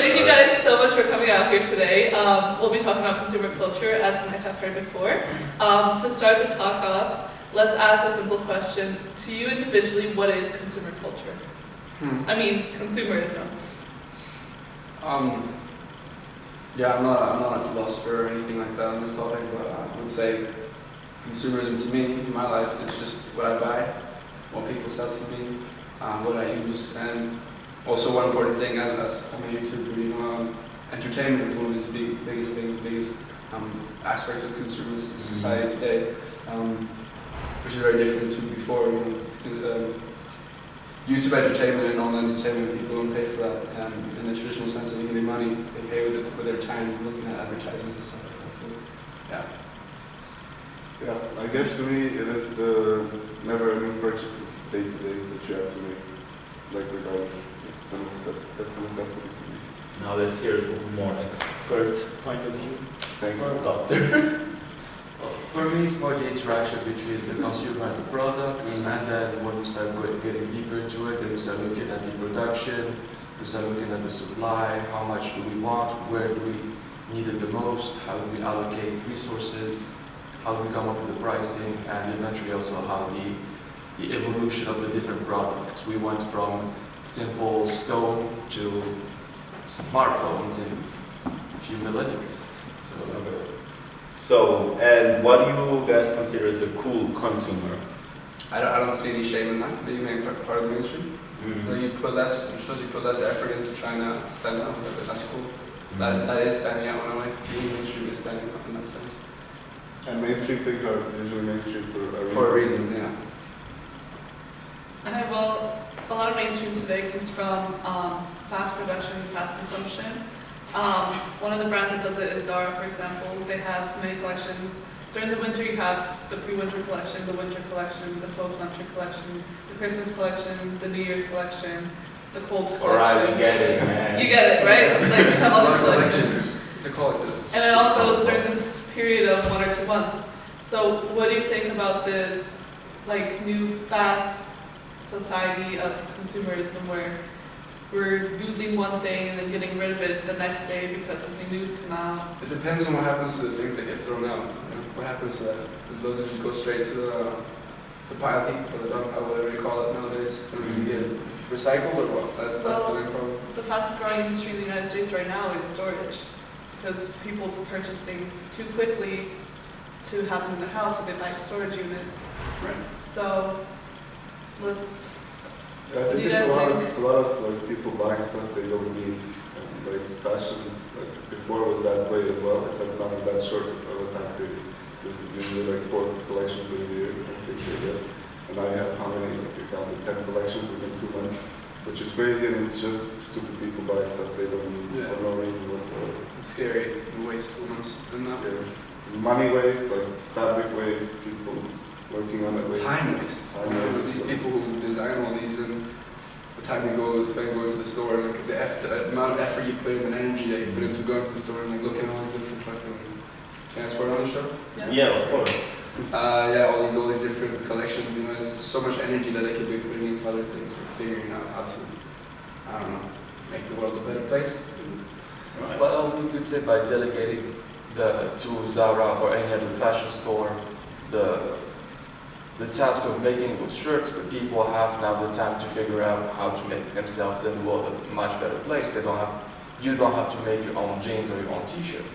Thank you guys so much for coming out here today. We'll be talking about consumer culture, as you might have heard before. To start the talk off, let's ask a simple question. To you individually, what is consumer culture? I mean, consumerism. Yeah, I'm not a philosopher or anything like that on this topic, but I would say consumerism to me in my life is just what I buy, what people sell to me, what I use, and also one important thing as I'm a YouTuber, you know, entertainment is one of these biggest things, biggest aspects of consumer society today, which is very different to before. You know, YouTube entertainment and online entertainment, people don't pay for that. In the traditional sense of giving money, they pay with their time looking at advertisements and stuff like that. So, yeah. Yeah, I guess to me it is the never-ending purchases day to day that you have to make, like regardless. That's a necessity to me. Now let's hear it from a more expert point of view. Thanks. Or a doctor. For me, it's more the interaction between the consumer and the product, and then when we start getting deeper into it, then we start looking at the production, we start looking at the supply, how much do we want, where do we need it the most, how do we allocate resources, how do we come up with the pricing, and eventually also how the evolution of the different products. We went from simple stone to smartphones in a few millenniums. So, and what do you guys consider as a cool consumer? I don't see any shame in that. Being part of the mainstream. Mm-hmm. You put less. It shows you put less effort into trying to stand out. That's cool. That is standing out in a way. Being mainstream is standing out in that sense. And mainstream things are usually mainstream For a reason, yeah. Okay, well, a lot of mainstream today comes from fast production, fast consumption. One of the brands that does it is Zara, for example. They have many collections. During the winter, you have the pre-winter collection, the winter collection, the post-winter collection, the Christmas collection, the New Year's collection, the cold collection. Alright, we get it, man. You get it, right? Like, you have all these collections. It's a collective. And it all goes during the period of 1 or 2 months. So what do you think about this, like, new fast society of consumerism where we're using one thing and then getting rid of it the next day because something new's come out? It depends on what happens to the things that get thrown out. You know, what happens to that? Because those just go straight to the pile heap or the dump pile, whatever you call it nowadays. Does it get recycled or what? That's the big problem. The fastest growing industry in the United States right now is storage. Because people purchase things too quickly to have them in their house, so they buy storage units. Right. So let's. Yeah, I think it's a lot of like people buying stuff they don't need. And, like fashion, like before was that way as well, except not in that short of a time period. There's usually like 4 collections per year, I think, I guess. And now you have how many? Like you counted 10 collections within 2 months, which is crazy, and it's just stupid people buying stuff they don't need for no reason whatsoever. It's scary, the waste almost. And that Money waste, like fabric waste, people working on it waste. time waste. These people who design all these and the time you spend going to the store, and like the amount of effort you put in and energy that you put into going to the store and like looking at all these different fucking. Can I swear on the show? Yeah, of course. Yeah, all these different collections. You know, it's so much energy that they could be putting into other things, and figuring out how to, I don't know, make the world a better place. Right. Well, we could say by delegating to Zara or any other fashion store the task of making those shirts, the people have now the time to figure out how to make themselves in the world a much better place. You don't have to make your own jeans or your own t-shirt.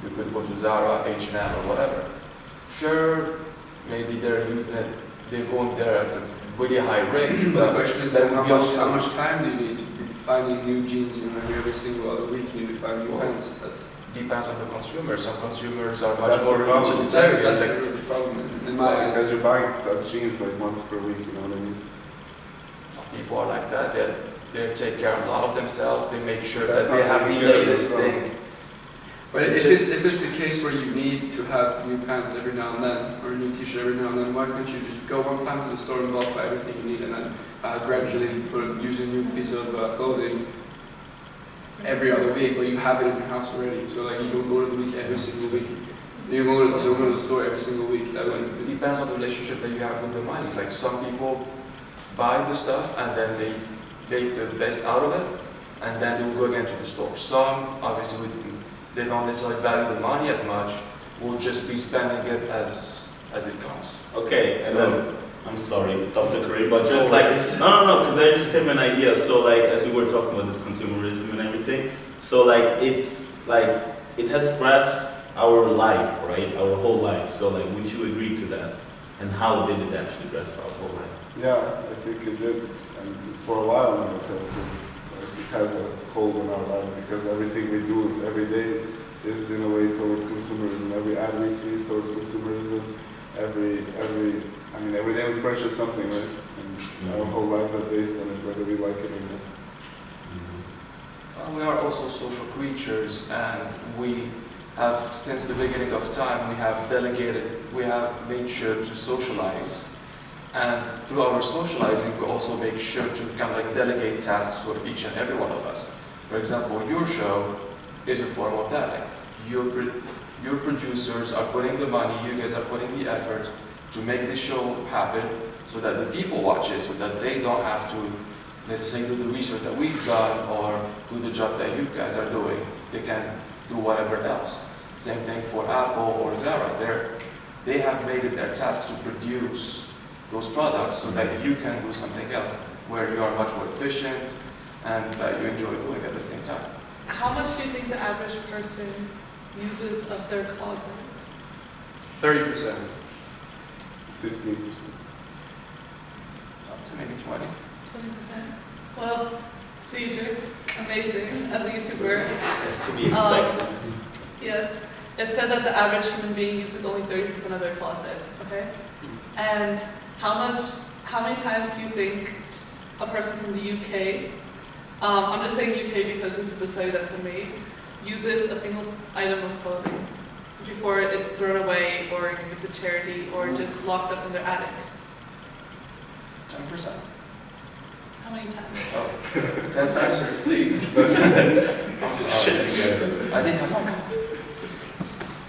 You could go to Zara, H&M or whatever. Sure, maybe they're going there at a really high rate. But the question is that how would be also- much time do you need to be finding new jeans? You know, every single other week you need to find new pants. That's depends on the consumer. Some consumers are That's much more the problem. utilitarian. that's Like, the problem in my eyes. Because you're buying jeans like once per week, you know what I mean? people are like that. They take care of a lot of themselves. They make sure That's that they not have the taking care of latest themselves. thing. But It's if it's the case where you need to have new pants every now and then, or a new t-shirt every now and then, why can't you just go one time to the store and bulk buy everything you need, and then gradually use a new piece of clothing every other week, but you have it in your house already. So like you don't go to the week every single week. You don't go to the store every single week. That way. It depends on the relationship that you have with the money. Like some people buy the stuff and then they make the best out of it, and then they will go again to the store. Some, obviously, they don't necessarily value the money as much, will just be spending it as it comes. Okay, and So- then, I'm sorry, Dr. Kareem, but just No like, worries. no, because there just came an idea. So like, as we were talking about this consumerism and everything, so it has grasped our life, right? Our whole life. So like, would you agree to that? And how did it actually grasp our whole life? Yeah, I think it did. And for a while now, it has a hold on our life because everything we do every day is in a way towards consumerism. Every ad we see is towards consumerism. Every day we purchase something, right? And our whole lives are based on it, whether we like it or not. We are also social creatures, and we have, since the beginning of time, we have made sure to socialize. And through our socializing, we also make sure to kind of like delegate tasks for each and every one of us. For example, your show is a form of that. Your producers are putting the money, you guys are putting the effort to make this show happen so that the people watch it, so that they don't have to necessarily do the research that we've done or do the job that you guys are doing. They can do whatever else. Same thing for Apple or Zara. They have made it their task to produce those products so that you can do something else where you are much more efficient and that you enjoy doing at the same time. How much do you think the average person uses of their closet? 30%. 15%. Up to maybe 20. 20%? Well, Cedric, amazing as a YouTuber. It's to be expected. Yes, it said that the average human being uses only 30% of their closet, okay? And how many times do you think a person from the UK, I'm just saying UK because this is a study that's been made, uses a single item of clothing before it's thrown away or given to charity or just locked up in their attic? 10%. How many times? Oh, 10 times, please. I'm sorry. Shit together. I didn't have one.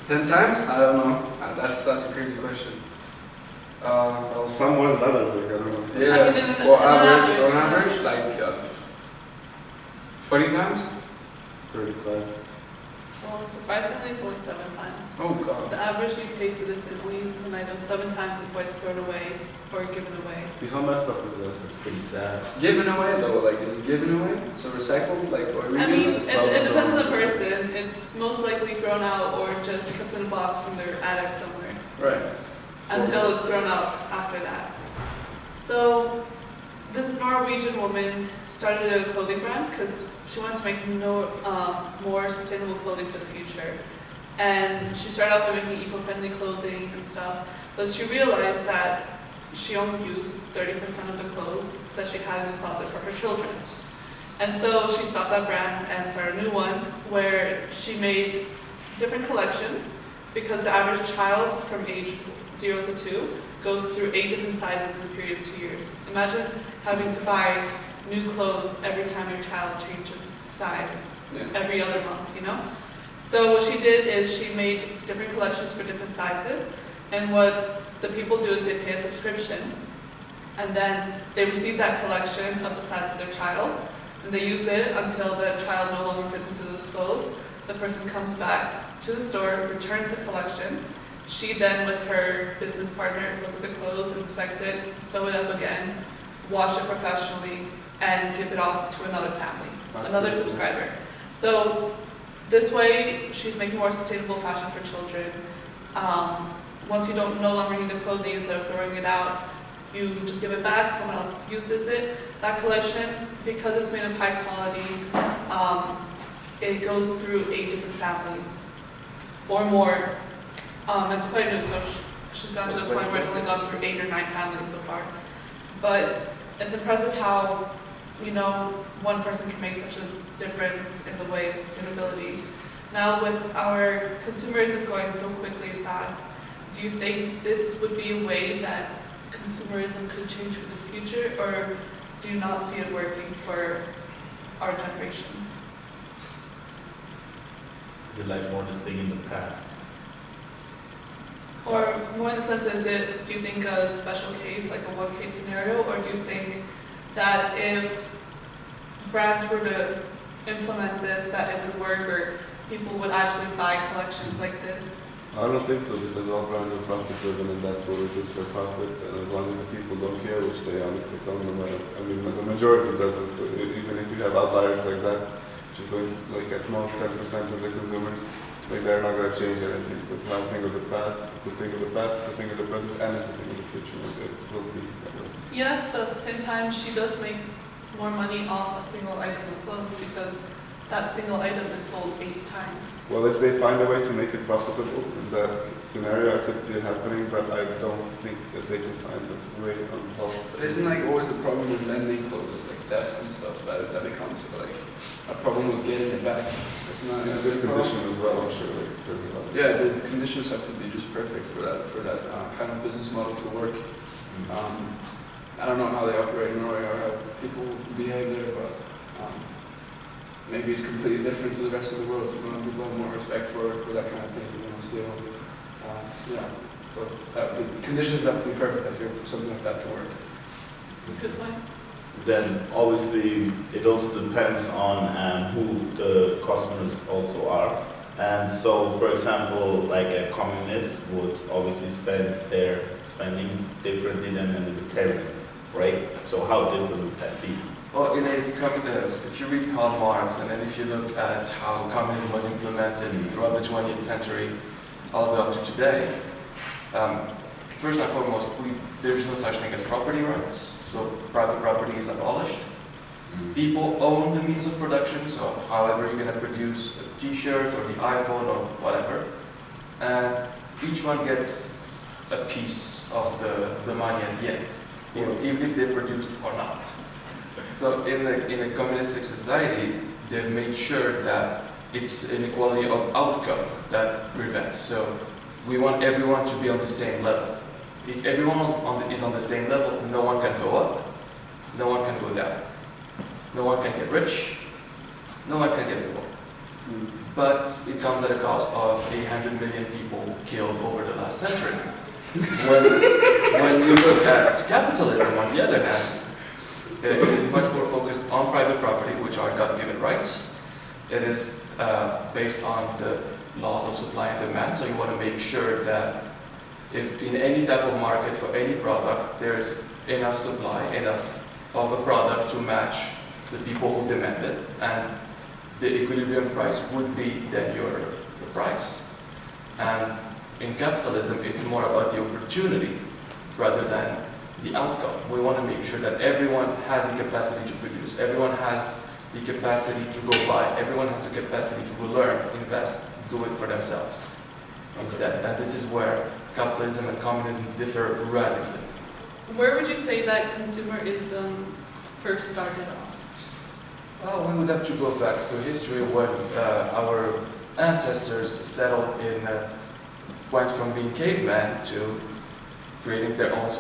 10 times? I don't know. That's a crazy question. Well, some more than others, like, I don't know. Yeah. I mean, in Well, an average, average, on average, like 20 times? 35. Well, surprisingly, it's only 7 times. Oh god. The average UK citizen only uses an item 7 times before it's thrown away or given away. See, how messed up is that? That's pretty sad. Given away though, like is it given away? So recycled, like or I mean, reused? it depends on the person. It's most likely thrown out or just kept in a box in their attic somewhere Right. until it's thrown out after that. So this Norwegian woman started a clothing brand because she wanted to make more sustainable clothing for the future. And she started off by making eco-friendly clothing and stuff, but she realized that she only used 30% of the clothes that she had in the closet for her children. And so she stopped that brand and started a new one where she made different collections because the average child from age 0 to 2 goes through 8 different sizes in a period of 2 years. Imagine having to buy new clothes every time your child changes size, Yeah. every other month, you know? So what she did is she made different collections for different sizes, and what the people do is they pay a subscription, and then they receive that collection of the size of their child, and they use it until the child no longer fits into those clothes. The person comes back to the store, returns the collection. She then, with her business partner, look at the clothes, inspect it, sew it up again, wash it professionally, and give it off to another family, another subscriber. So this way, she's making more sustainable fashion for children. Once you no longer need the clothing, instead of throwing it out, you just give it back, someone else uses it. That collection, because it's made of high quality, it goes through 8 different families or more. It's quite new, so she's gotten to the point where it's only gone through 8 or 9 families so far. But it's impressive how, one person can make such a difference in the way of sustainability. Now, with our consumerism going so quickly and fast, do you think this would be a way that consumerism could change for the future, or do you not see it working for our generation? Is it like more the thing in the past? Or more in the sense, do you think a special case, like a one-case scenario, or do you think that if brands were to implement this, that it would work, or people would actually buy collections like this? I don't think so, because all brands are profit driven and that will reduce their profit, and as long as the people don't care, which they honestly don't, no matter, I mean, the majority doesn't, so even if you have outliers like that, which is going, like at most 10% of the consumers, like they're not going to change anything, so it's not a thing of the past, it's a thing of the past, it's a thing of the present, and it's a thing of the future, and it will be that way. Yes, but at the same time, she does make more money off a single item of clothes because that single item is sold 8 times. Well, if they find a way to make it profitable, in that scenario, I could see it happening, but I don't think that they can find a way on how. But isn't like always the problem with lending clothes, like theft and stuff, that becomes like a problem with getting it back? It's not In a good condition as well, I'm sure. Like, there's a lot of- Yeah, the conditions have to be just perfect for that kind of business model to work. I don't know how they operate in Norway or how people behave there, but maybe it's completely different to the rest of the world. People have more respect for that kind of thing, still. Yeah, so the conditions have to be perfect, I feel, for something like that to work. Good point. Then obviously it also depends on who the customers also are. And so, for example, like a communist would obviously spend their spending differently than a libertarian, right? So how different would that be? Well, if you read Karl Marx and then if you look at how communism was implemented throughout the 20th century all the way up to today, first and foremost, there's no such thing as property rights. So private property is abolished. People own the means of production, so however you're going to produce a t-shirt or the iPhone or whatever, and each one gets a piece of the money at the end, even if they produced or not. So in a communistic society, they've made sure that it's inequality of outcome that prevents. So we want everyone to be on the same level. If everyone is on the same level, no one can go up, no one can go down. No one can get rich, no one can get poor. But it comes at a cost of 800 million people killed over the last century. When you look at capitalism, on the other hand, it is much more focused on private property, which are God-given rights. It is based on the laws of supply and demand, so you want to make sure that if in any type of market for any product, there's enough supply, enough of a product to match the people who demand it, and the equilibrium price would be then your price. And in capitalism, it's more about the opportunity rather than the outcome. We want to make sure that everyone has the capacity to produce, everyone has the capacity to go buy, everyone has the capacity to learn, invest, do it for themselves instead. And this is where capitalism and communism differ radically. Where would you say that consumerism first started off? Well, we would have to go back to history when our ancestors settled went from being cavemen to creating their own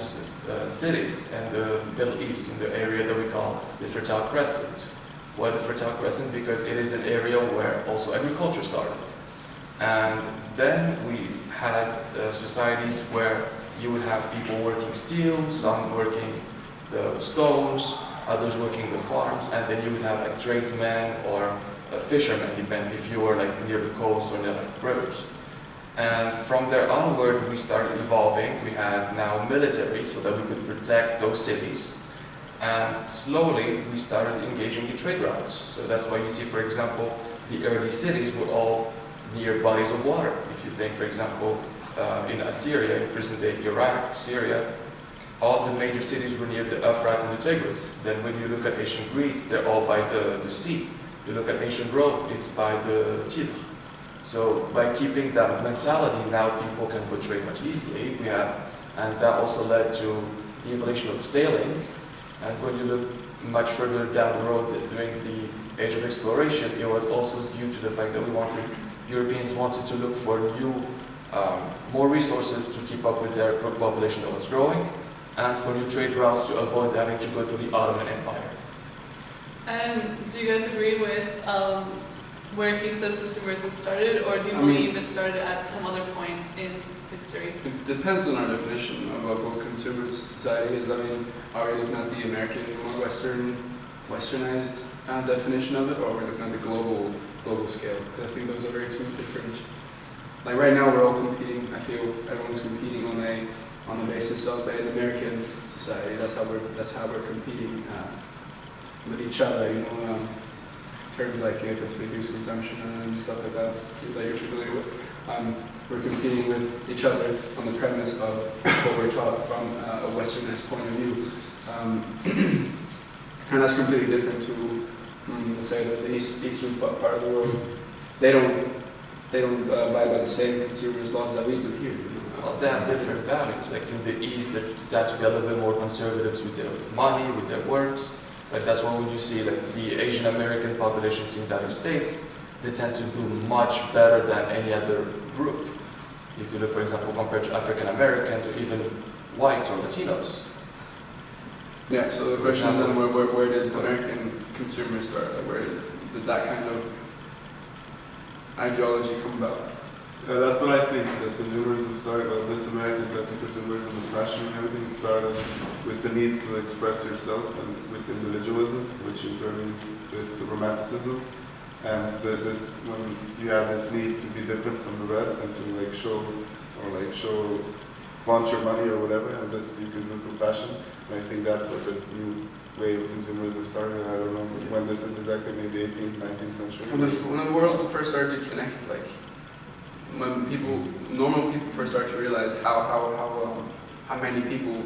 cities in the Middle East, in the area that we call the Fertile Crescent. Why the Fertile Crescent? Because it is an area where also agriculture started. And then we had societies where you would have people working steel, some working the stones, others working the farms, and then you would have like tradesmen or fishermen, depending if you were like near the coast or near like rivers. And from there onward, we started evolving. We had now military so that we could protect those cities. And slowly, we started engaging in trade routes. So that's why you see, for example, the early cities were all near bodies of water. If you think, for example, in Assyria, in present-day Iraq, Syria, all the major cities were near the Euphrates and the Tigris. Then when you look at ancient Greece, they're all by the sea. You look at ancient Rome, it's by the Tiber. So by keeping that mentality, now people can portray much easily. And that also led to the evolution of sailing. And when you look much further down the road during the age of exploration, it was also due to the fact that Europeans wanted to look for new, more resources to keep up with their population that was growing, and for new trade routes to avoid having to go through the Ottoman Empire. And do you guys agree with where he says consumerism started, or do you believe it started at some other point in history? It depends on our definition of what consumer society is. I mean, are we looking at the American, more westernized definition of it, or we're looking at the global scale? Because I think those are very two different. Like right now, we're all competing. I feel everyone's competing on the basis of an American society. That's how we're competing with each other. You know, terms like let's reduce consumption and stuff like that you're familiar with. We're competing with each other on the premise of what we're taught from a Westernist point of view. And that's completely different to, let's say, the eastern part of the world. They don't abide by the same consumers laws that we do here. You know? Well, they have different values. Like in the East, they tend to be a little bit more conservatives with their money, with their works. Like that's why when you see like the Asian American populations in the United States, they tend to do much better than any other group. If you look, for example, compared to African Americans or even whites or Latinos. Yeah, so the question is then where did American consumers start? Like where did that kind of ideology come about? Yeah, that's what I think, that consumerism started, well, this American type of consumerism and fashion and everything started with the need to express yourself and with individualism, which in turn is with the romanticism. And when you have this need to be different from the rest and to like show, flaunt your money or whatever, and this you can do through fashion. And I think that's what this new way of consumerism started. I don't know when this is exactly, maybe 18th, 19th century. When the world first started to connect, like when normal people first started to realize how many people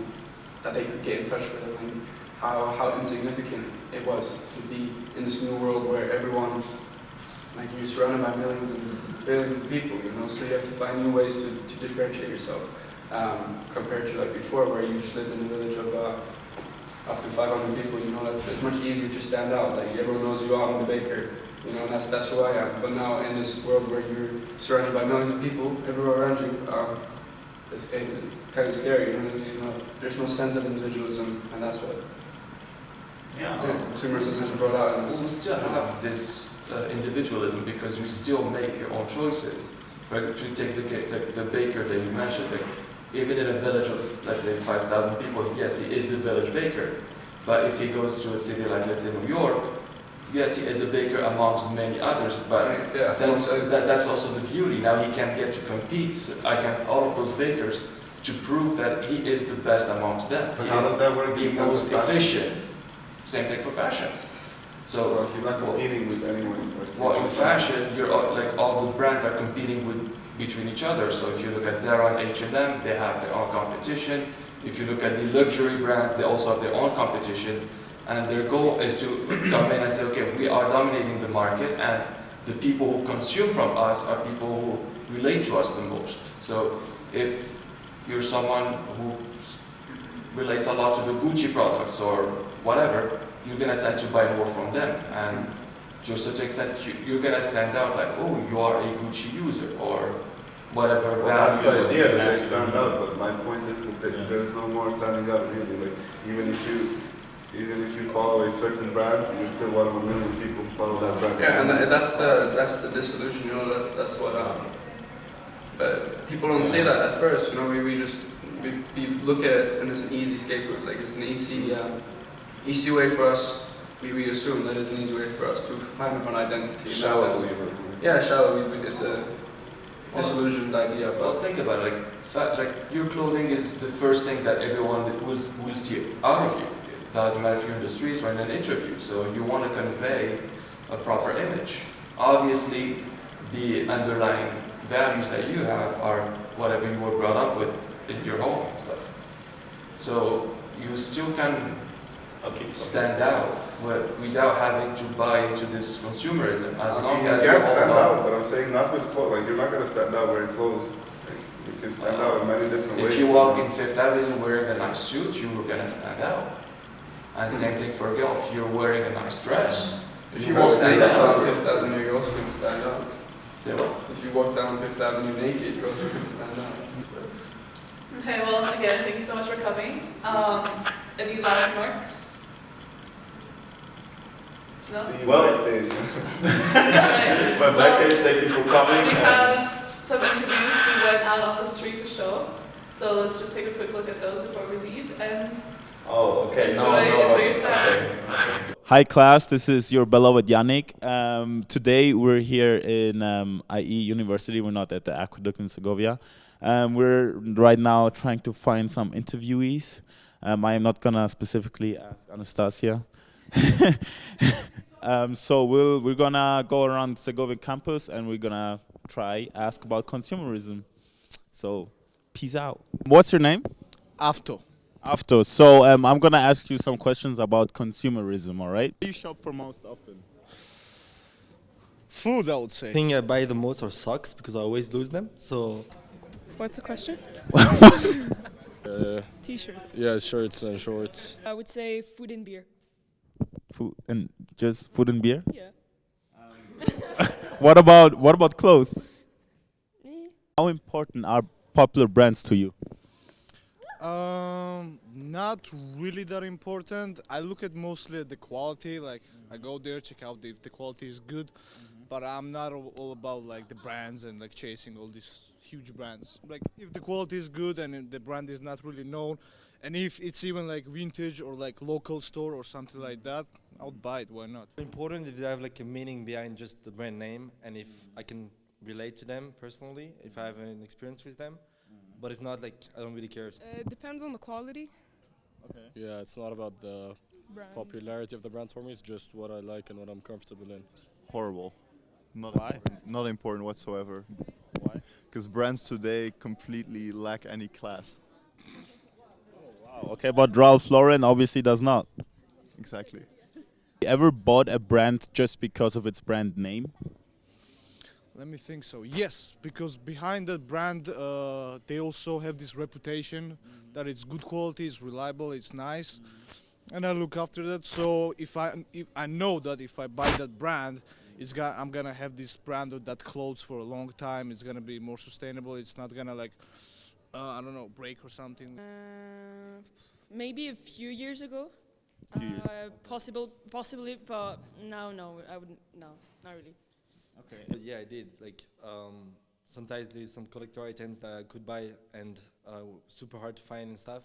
that they could get in touch with, and how insignificant it was to be in this new world where everyone, like you're surrounded by millions and billions of people, you know, so you have to find new ways to differentiate yourself compared to like before where you just lived in a village of up to 500 people, you know, it's much easier to stand out, like everyone knows you, I'm the baker, you know, and that's who I am. But now in this world where you're surrounded by millions of people everywhere around you, it's kind of scary, you know what I mean? You know, there's no sense of individualism, and that's what consumerism has brought out in us. We still have this individualism because we still make your own choices. Right? To take the baker that you mentioned, like, even in a village of, let's say, 5,000 people, yes, he is the village baker. But if he goes to a city like, let's say, New York, yes, he is a baker amongst many others, but that's also the beauty. Now he can get to compete against all of those bakers to prove that he is the best amongst them. But he how is does that work the in terms most of fashion? efficient. Same thing for fashion. So, Well, he's not competing with anyone. well, in fashion, you're like all the brands are competing between each other. So if you look at Zara and H&M, they have their own competition. If you look at the luxury brands, they also have their own competition. And their goal is to come in and say, okay, we are dominating the market, and the people who consume from us are people who relate to us the most. So if you're someone who relates a lot to the Gucci products or whatever, you're going to tend to buy more from them. And to a certain extent, you're going to stand out like, oh, you are a Gucci user or whatever Well, value. that's the idea, that they stand out, but my point is that there's no more standing out really. Like, even if you follow a certain brand, you're still one of a million people who follow that brand. Yeah, and that's the disillusion, you know, that's what, but people don't say that at first, you know, we look at it and it's an easy scapegoat, like it's an easy way for us, we assume that it's an easy way for us to find an identity. Shallow. Yeah, shallow, it's a disillusioned idea, Well, but think about it. Like your clothing is the first thing that everyone will see out of you. It doesn't matter if you're in the streets or in an interview. So you want to convey a proper image. Obviously, the underlying values that you have are whatever you were brought up with in your home and stuff. So you still can stand out without having to buy into this consumerism. As long as you you're can't all stand about. out, but I'm saying not with clothes. Like, you're not going to stand out wearing clothes. Like, you can stand out in many different ways. If you walk in Fifth Avenue wearing a nice suit, you're gonna stand out. And same thing for a girl. If you're wearing a nice dress, if you will walk stand naked out. down Fifth Avenue, you're also going to stand out. Say what? If you walk down Fifth Avenue naked, you're also going to stand out. Okay, well, again, thank you so much for coming. Any last remarks? No? See you Well- backstage. Alright. But in that case, thank you for coming. We have some interviews we went out on the street to show. So let's just take a quick look at those before we leave and Oh, okay. Enjoy your Okay. style. Okay. Hi class, this is your beloved Yannick. Today we're here in IE University. We're not at the Aqueduct in Segovia. We're right now trying to find some interviewees. I am not gonna specifically ask Anastasia. So we're gonna go around Segovia campus and we're gonna ask about consumerism. So peace out. What's your name? After. After. So I'm gonna ask you some questions about consumerism. All right? Where do you shop for most often? Food, I would say. The thing I buy the most are socks because I always lose them. So What's the question? T-shirts. Yeah, shirts and shorts. I would say food and beer. Food and just food and beer. Yeah. What about clothes? Eh. How important are popular brands to you? Not really that important. I look at mostly at the quality. Like I go there, check out if the quality is good. But I'm not all about like the brands and like chasing all these huge brands. Like if the quality is good and the brand is not really known, and if it's even like vintage or like local store or something like that, I would buy it. Why not? important if they have like a meaning behind just the brand name and if I can relate to them personally, if I have an experience with them. But if not, like I don't really care. It depends on the quality. Okay. Yeah, it's not about the Brand. popularity of the brand for me, it's just what I like and what I'm comfortable in. Horrible. Not Why? important, not important whatsoever. Why? Because brands today completely lack any class. Wow. Okay, but Ralph Lauren obviously does not. Exactly. You ever bought a brand just because of its brand name? Let me think so. Yes, because behind that brand, they also have this reputation that it's good quality, it's reliable, it's nice, and I look after that. So if I know that if I buy that brand, I'm gonna have this brand of that clothes for a long time. It's gonna be more sustainable. It's not gonna like I don't know, break or something. Maybe a few years ago. Few years. Possibly, but now, no, I wouldn't. No, not really. Okay. But yeah, I did. Like sometimes there's some collector items that I could buy and super hard to find and stuff.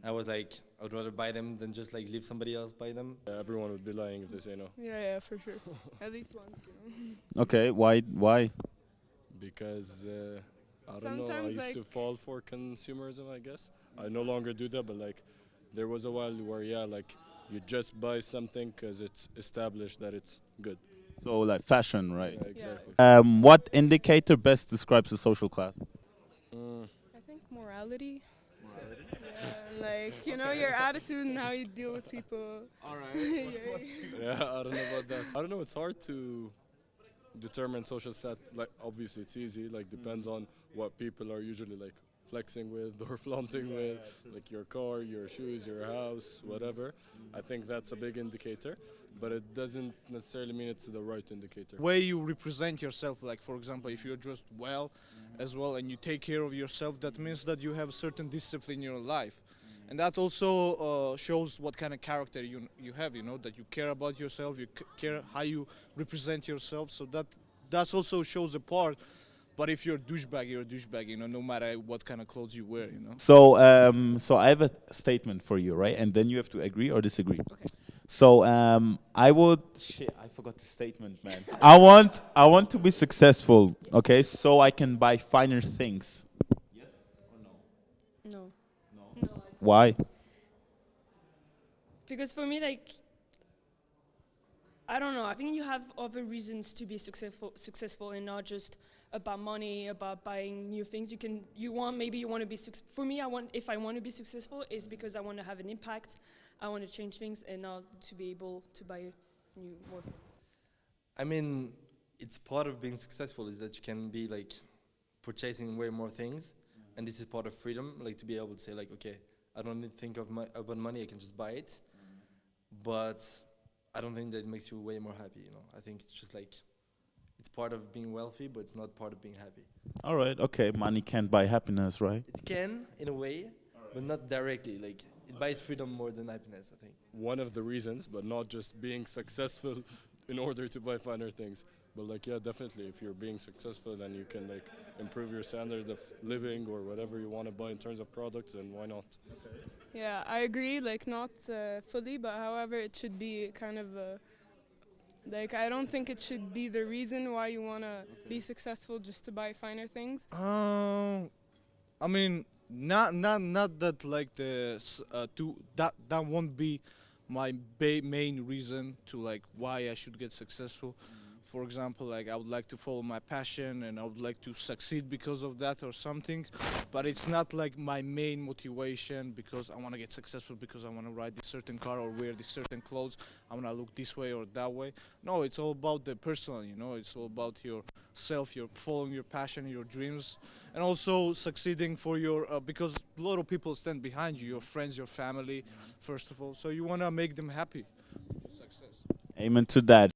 I was like, I would rather buy them than just like leave somebody else buy them. Yeah, everyone would be lying if they say no. Yeah, for sure. At least once, you know. Okay. Why? Because I don't know, I Sometimes, used to like- fall for consumerism, I guess. I no longer do that, but like there was a while where like you just buy something because it's established that it's good. So like fashion, right? Yeah, exactly. What indicator best describes the social class? I think morality. Yeah, like you know your attitude and how you deal with people. All right. Yeah, I don't know about that. I don't know, it's hard to determine social stat. Like obviously it's easy, like depends on what people are usually like flexing with or flaunting with, like your car, your shoes, your house, whatever. I think that's a big indicator, but it doesn't necessarily mean it's the right indicator. Way you represent yourself, like for example, if you're dressed well as well and you take care of yourself, that means that you have certain discipline in your life. And that also shows what kind of character you have, you know, that you care about yourself, you care how you represent yourself, so that also shows a part. But if you're a douchebag, you're a douchebag, you know, no matter what kind of clothes you wear, you know. So so I have a statement for you, right? And then you have to agree or disagree. Okay. So I would I forgot the statement, man. I want to be successful, okay? So I can buy finer things. Yes or no? No. No. No. Why? Because for me, like, I don't know. I think you have other reasons to be successful, and not just about money, about buying new things. You want to be for me. If I want to be successful, is because I want to have an impact. I want to change things, and not to be able to buy more things. I mean, it's part of being successful is that you can be like purchasing way more things, and this is part of freedom, like to be able to say like, okay, I don't need to think about money. I can just buy it, but I don't think that it makes you way more happy. You know, I think it's just like it's part of being wealthy, but it's not part of being happy. All right, okay. Money can't buy happiness, right? It can in a way, but not directly. Like it buys freedom more than happiness, I think. One of the reasons, but not just being successful in order to buy finer things. But like, yeah, definitely, if you're being successful and you can like improve your standard of living or whatever you want to buy in terms of products, then why not? Yeah, I agree. Like not fully, but however, it should be kind of like I don't think it should be the reason why you wanna be successful just to buy finer things. I mean, not that like that won't be my main reason to like why I should get successful. For example, like I would like to follow my passion and I would like to succeed because of that or something, but it's not like my main motivation because I want to get successful because I want to ride this certain car or wear this certain clothes. I want to look this way or that way. No, it's all about the personal, you know. It's all about yourself, you're following your passion, your dreams, and also succeeding for your because a lot of people stand behind you, your friends, your family, first of all. So you want to make them happy. Success. Amen to that.